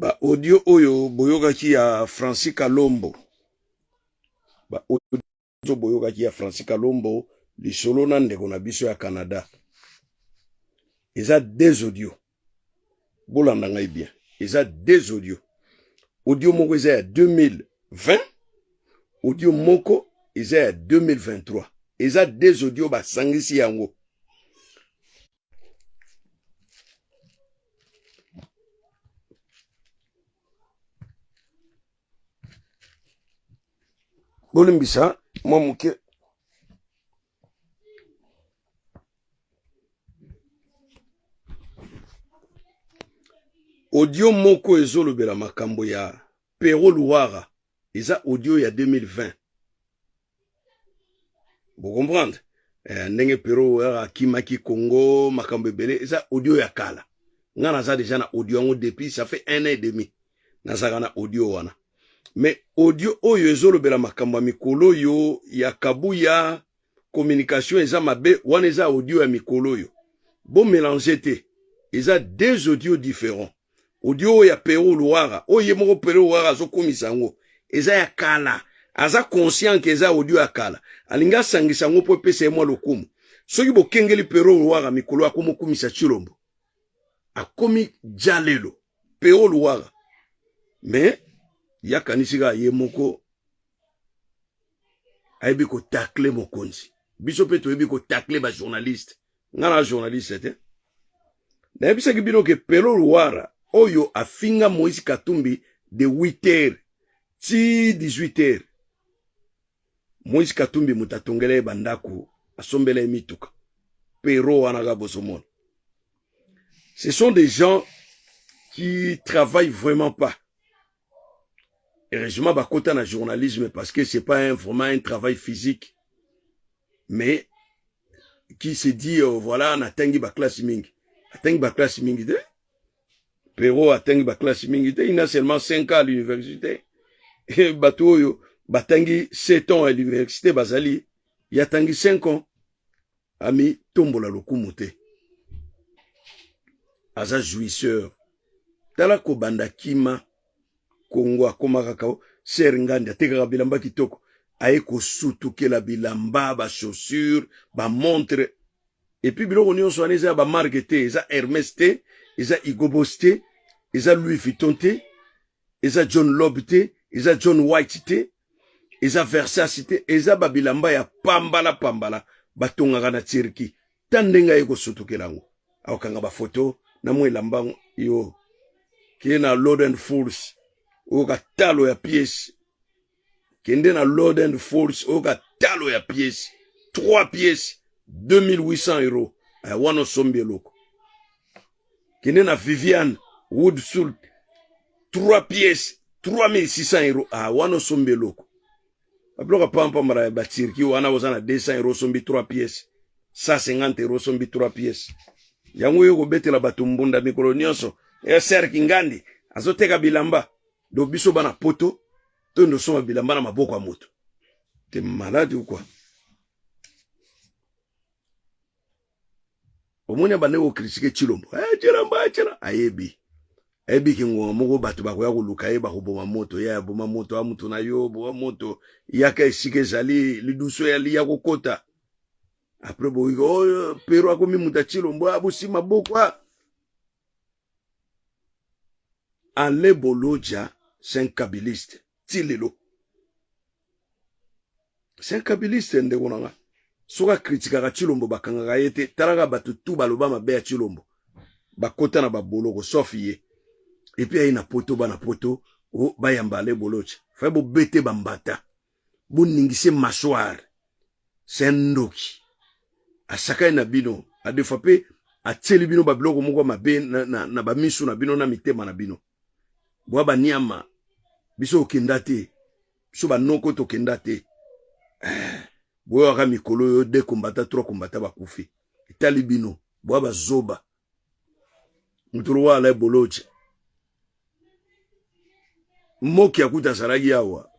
Ba audio oyo boyokaki ya Francis Kalombo. Ba audio boyokaki ya Francis Kalombo lisolo na ndeko na biso ya Canada. Eza des audio. Bolanda ngai bien. Eza des audio. Audio moko eza ya 2020. Audio moko eza ya 2023. Eza des audio basangisi yango. Bolimbisa mwa muke. Audio moko ezolobela makambo ya Pero Luara. Eza audio ya 2020. Vous comprenez? Ndenge Pero Luara kimaki Congo makambo ebele eza audio ya kala. Nga naza déjà na audio yango depuis ça fait 1 an et demi. Naza na audio wana. Mais audio oyo ezolobela makambo ya mikolo yo ya kabuya communication eza mabe wana eza audio ya mikolo yo. Bon mélanger te. Eza deux audios différents. Audio ya Pero Luara. Oye moko Pero Luara zo komisa ngo. Eza ya kala. Aza conscient que eza audio ya kala. Alinga sangisa ngo po pese mwa lokumu. Soki bo kengeli Pero Luara mikolo akomo komisa Chilombo. Akomi jalelo. Pero Luara. Mais ya kanisika ye moko aibi ko tacle mokonzi. Biso pe to aibi ko tacle ba journaliste. Ngana journaliste te. Na bisa ki bino ke Pero Luara oyo afinga Moïse Katumbi de 8h ti 18h. Moïse Katumbi mutatongele bandaku asombele mituka. Pero anaga bosomon. Ce sont des gens qui travaillent vraiment pas. Heureusement, bah, côté na journalisme, parce que c'est pas vraiment un travail physique. Mais, qui se dit, voilà, on a tengi ba classe mingi. A tengi ba classe mingi de. Pero a tengi ba classe mingi de. Il a seulement 5 ans à l'université. Et bateau yo, ba tengi 7 ans à l'université, bazali. Il a tengi 5 ans. Ami, tombola lokumute. Aza jouisseur. Tala ko banda kima. Kongo akoma kakao seringandi atekaka bilamba kitoko aye kosutukela bilamba ba chaussure ba montre et puis biloko nyonso wana eza ba marque te eza Hermès te eza Hugo Boss te eza Louis Vuitton te eza John Lobb te eza John White te eza Versace te eza ba bilamba ya pambala batongaka na Turquie tandenga aye kosutukela ngo akokanga ba photo na mwe lamba yo kena Lord and Fools oka talo ya pièce. Kende na Lord and Force oka talo ya pièce. 3 pièces. 2800 euros. Wano sombe loko. Kende na Viviane Woodsult. 3 pièces. 3600 euros. Wano sombe loko. Abloka pampa mara batirki wana ozana 200 euros sombi 3 pièces. 150 euros sombi 3 pièces. Yango yoko bete la batumbunda mikolo nyonso. Serki ngandi. Azoteka bilamba. Do biso bana poto, to ndo soma bilamba na maboko ya moto. T'es malade ou quoi? Omonya bane ko critiquer Chilombo. Chilombo. Ayebi. Ayebi kingo moko batu bako ya kuluka ye bako boma moto ya boma moto a mutu na yo boma moto yaka esike zali liduso ya li ya kokota. Après bo oh Pero akomi muta Chilombo abusi maboko a. Ale Boloja, c'est un kabiliste. Tilelo. C'est un kabiliste, ndegonanga. Soka kritikaka Chilombo bakanga yete, taraga batu tu baloba mabe ya Chilombo. Bakota na baboloko, sauf ye. Et puis ayi na poto, o bayamba Ale Boloja. Faye bo bete bambata. Bo ningise maswar. C'est un ndoki. Asaka na bino. A defape, a teli bino babloko moko mabe na bamisu na bino na mitema na bino. Bwaba niama biso okendate biso banoko to kendate boyo aka mikolo yo 2 kombata 3 kombata bakufi itali bino bwaba zoba mutulu wa Ale Boloja moki akuta saragi yawa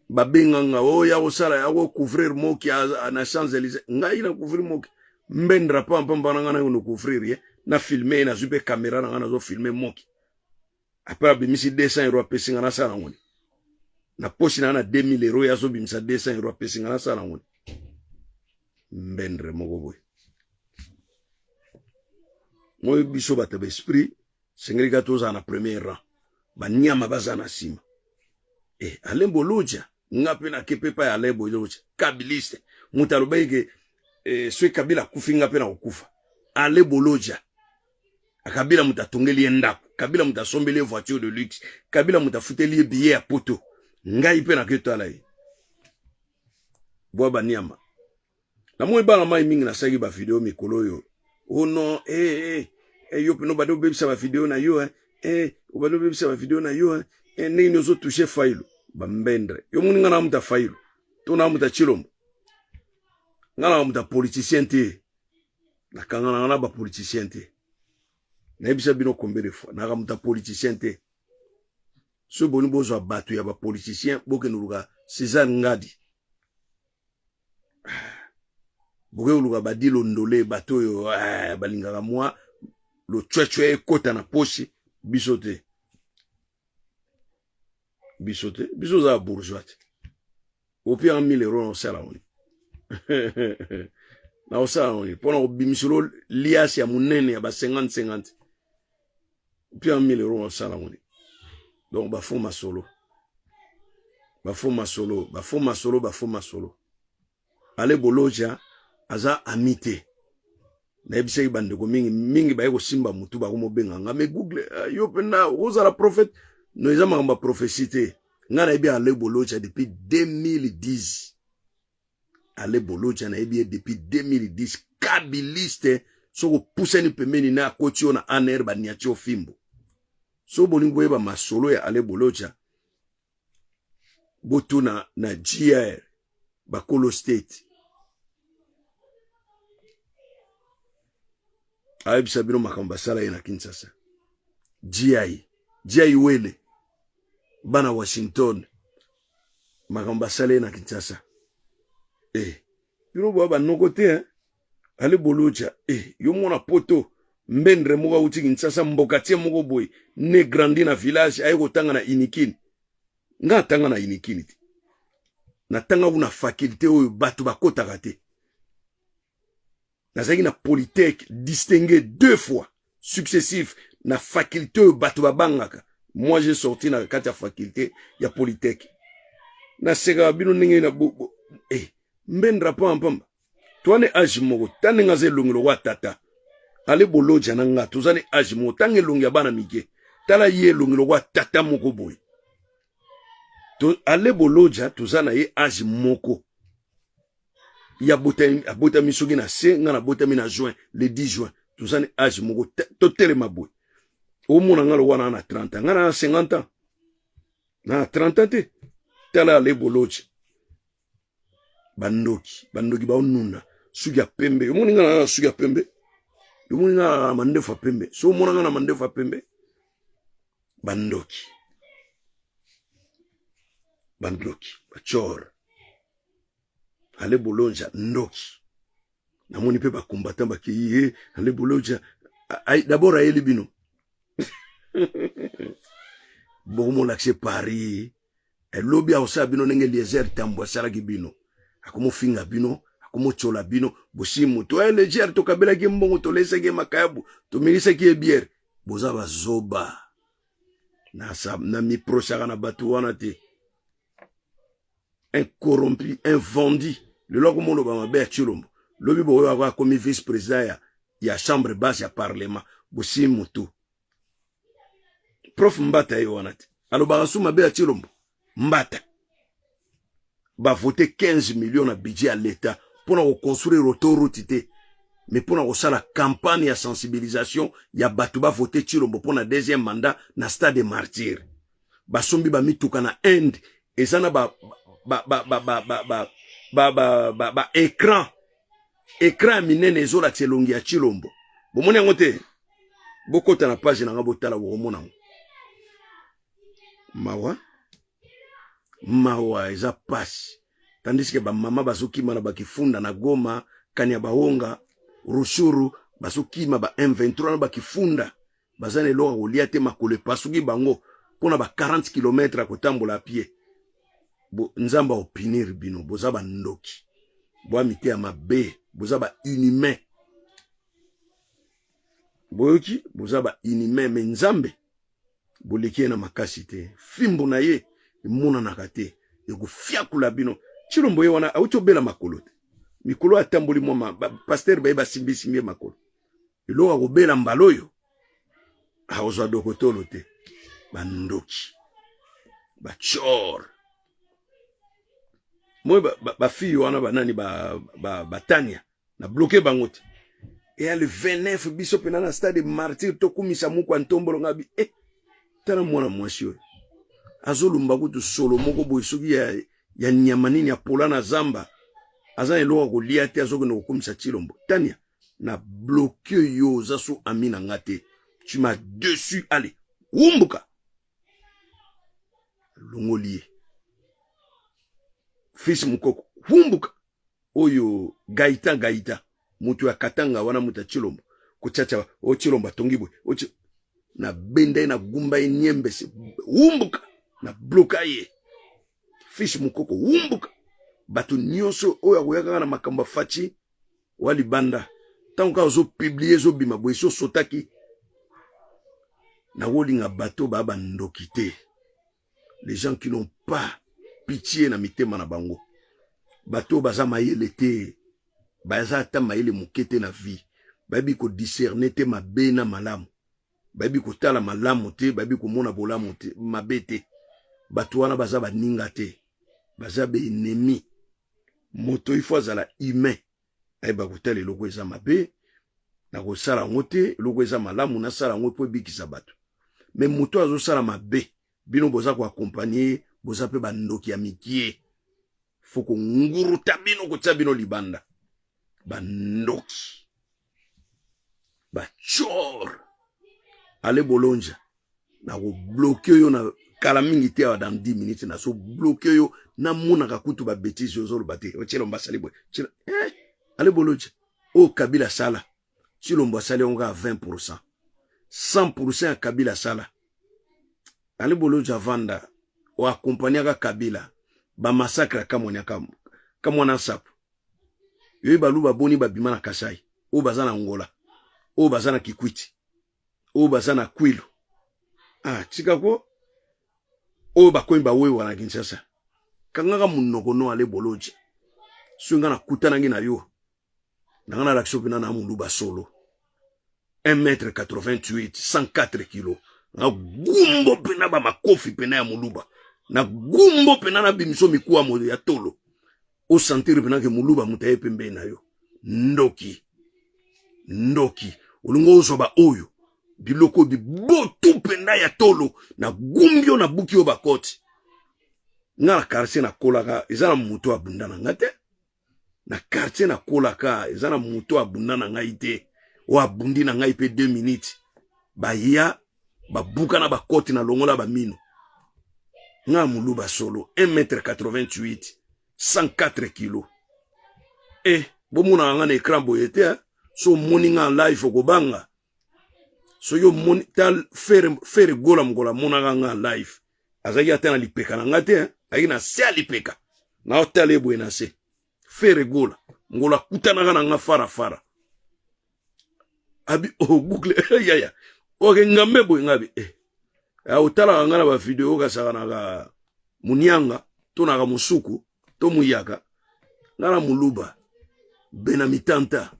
babenganga ya osala ya ko couvrir moki na Champs-Élysées ngai na couvrir moki mbendra pamba na ngana no couvrir na filmer na zupe caméra na ngana zo filmer moki après abimisi 200 euros apesi nga na sala ngoni na poche na 2000 euros yazo bimisa 200 euros apesi nga na sala ngoni mbendre moko boy moi biso bata ba esprit sengeli gatoza na premier rang banyama baza na sima Alembo Loja ngape na kepepa ya Alembo Loja kabiliste mutalobeke swe kabila kufinga pe na kukufa Alembo Loja akabila mutatongeli endako kabila mutasombeli voiture de luxe kabila mutafuteli billet ya poto ngai pe na ketala yi bwa banyama na moi bana mai mingi na sagi ba video mikolo yo oh non yo peno bado bebisa ba video na yo bado bebisa ba video na yo ngi nozo toucher failo ba mbendre yo muni ngana muta failo to na muta chilombo ngana muta politicien te na kangana na ba politicien te na bisa bino combien fois na muta politicien te so boni bozo batu ya ba politicien boke nuruga César Ngadi boke uluga badilo ndole bato yo balingaka moi lo chwechwe kota na poche bisote biso za bourgeois au pire en 1000 euros on sala on na osala on pona bimisolo lias ya munene ya ba 50 au pire en 1000 euros on sala on donc ba foma solo Alembo Loja aza amite na ebise bandeko mingi ba yeko simba mutu ba ko mobenga ngame google yo pena oza la prophète no eza makamba prophétie ngana ebi Alembo Loja depuis 2010 Alembo Loja na ebi depuis 2010 kabiliste soko puseni pemeni na kotio na aner ba niatio fimbo so bolingo eba masolo ya Alembo Loja botuna na GR Bakolo State aibisa bino makamba sala na Kinshasa GI wele bana Washington makamba sala na Kinshasa bino baba nokote Alembo Loja yo mona poto mbendre moka uti Kinshasa mbokatie moko boy ne grandi na village ayeko tanga na Inikini nga tanga na Inikini na tanga kuna faculté oyo batu bakotaka te nazaki na Polytech distingué 2 fois successif na faculté oyo batu babangaka moi j'ai sorti na kati ya faculté ya Polytech na seka bino ninge na mbendra pamba toane age moko tane ngaze longelo wa tata Alembo Loja na nga tozane age moko tange longi ya bana mike tala ye longelo wa tata moko boy Alembo Loja tozana ye age moko ya bota misogi na se ngana bota mi na juin le 10 juin tozana age moko totele maboy o mona ngalo wana na 30 ans ngana 50 ans na 30 ans te tala Alembo Loja bandoki ba onuna sugi ya pembe yo mona ngana sugi ya pembe yo mona ngana mandefa pembe so mona ngana mandefa pembe bandoki bachor Alembo Loja ndoki namoni pe ba combattant ba ki Alembo Loja d'abord ayeli bino bomo l'accès Paris lobby a osa bino nenge Eliezer Tambwa sala ki bino akomo finga bino akomo chola bino bosimu to Eliezer to kabela ki mbongo to lese ki makayabu to milisa ki bière boza ba zoba na mi prochaka na batu wana te un corrompu, un vendu. Le logo mono ba mabe chilombo. Lobi bo wa comme vice-président ya chambre basse ya parlement. Bosi mutu. Prof Mbata yo wanati. Alo ba su mabe chilombo. Mbata. Ba voter 15 millions na budget à l'état pour na construire autoroute te. Mais pour na la campagne ya sensibilisation ya batu ba voter chilombo pour na deuxième mandat na stade des martyrs. Ba sombi ba mituka na Inde et ça na écran minene ezola tselongi ya chilombo bomoni yango te bokota na page na nga botala bomona mawa eza pasi tandis que ba mama bazokima na bakifunda na Goma kanya baonga Rushuru bazokima ba M23 na bakifunda bazane loka kolia te makolo epasuki bango pona ba 40 km kotambola pied. Nzamba opinir bino boza ba ndoki boa mite ya mabe boza ba inhumain boyoki boza ba inhumain me nzambe boleki na makasi te fimbo na ye emonanaka te ekofiakula bino Chilombo ye wana auti obela makolo te mikolo atamboli mwa pasteur baye basimbisimbi makolo eloko akobela mbala oyo akozwa dokotolo te bandoki bachor moi bafille wana banani batania na bloqué bango te et le 29 biso pena na stade martyr tokumisa muku antombolo ngabi tala mwana mwasi oyo azolumba kutu solo moko boye soki ya nyama nini ya pola na zamba aza eloko kolia te azokende kokumisa Chilombo tania na bloqué yo zasu amina ngate tu m'as dessus allez wumbuka longolie fils mukoko wumbuka oyo gaita mutu ya katanga wana muta Chilombo kuchacha o Chilombo tongibwe na benda na gumba nyembe se wumbuka na bloka ye fils mukoko wumbuka batu nyonso oyo akoyaka na makamba fachi wali banda tanka ozo publier zo bima boye so sotaki na wolinga bato baba ndokite les gens qui n'ont pas pitié na mitema na bango bato baza mayele te baza ta mayele mukete na vie babi ko discerner te mabe na malamu babi ko tala malamu te babi ko mona bolamu te mabe te bato wana baza baninga te baza be ennemi moto ifo azala humain ayeba kotala eloko eza mabe na kosala ngo te eloko eza malamu na sala ngo po ebikisa bato me moto azosala mabe bino boza ko accompagner boza pe bandoki ya mikie foko nguruta bino kotia bino libanda bandoki bachor ale bolonja na ko bloquer yo na kala mingi te dans 10 minutes na so bloquer yo na monaka kutu ba bêtise yo zolo bate o Chilombo sali boy ale bolonja o Kabila sala Chilombo sali on ga 20% 100% ya Kabila sala ale bolonja vanda o accompagner ka Kabila ba massacre kamwana sapu yo baluba boni babima na Kasai o bazana Angola o bazana Kikwiti o bazana Kwilu chikako o bakoimba wewe wana Kinshasa kangaka munoko no ale boloji swinga na kutana ngi na yo nangana la kisopina na muluba solo 1m88 104 kg na gumbo pena ba makofi pena ya muluba na gumbo pena na bimiso mikuwa mo ya tolo o sentir pena ke muluba mutaye pembe na yo ndoki ulungo usoba oyo biloko bibotu penda ya tolo na gumbio na bukio bakoti na quartier na kolaka ezana muto abundana ngate na quartier na kolaka ezana muto abundana ngaite o abundi na ngai pe 2 minutes baya babuka na bakoti na longola ba mino nga muluba solo 1m88 104 kg bomuna nga na écran boyete so morning en live ko banga so yo moni tal faire gola mgola mona nga live azaki atana lipeka na ngate ayina se lipeka na hotel ebwe na se faire gola ngola kutana nga fara abi o google yaya oke ngambe boy ngabi utala nga na ba video ka saka na munyanga to na musuku to muyaka na muluba benamitanta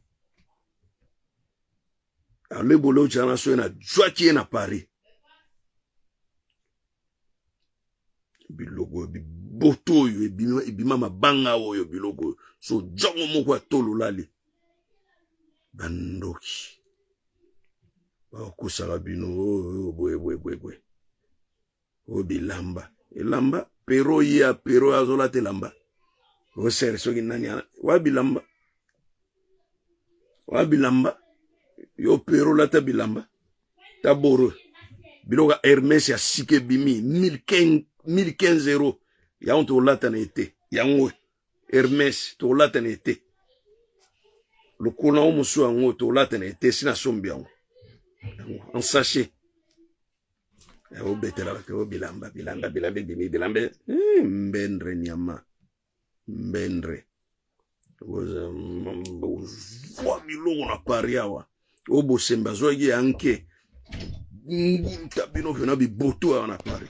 ale bolo chana so na joaki na Paris bilogo biboto yo ebima mabanga oyo bilogo so jongo moko atolo lali bandoki ba kusala bino boy o bilamba elamba pero azola te lamba o ser so kinani wa bilamba yo pero la ta bilamba taboro biloga Hermès ya sike bimi 1015 euros ya on to lata na été yango Hermès to lata na été lokona o musu ango to lata na été sina sombi yango en sachet. O betela ko bilamba mbendre nyama mbendre wa milongo na pariawa o bosemba zogi anke tabino fena bi boto na pari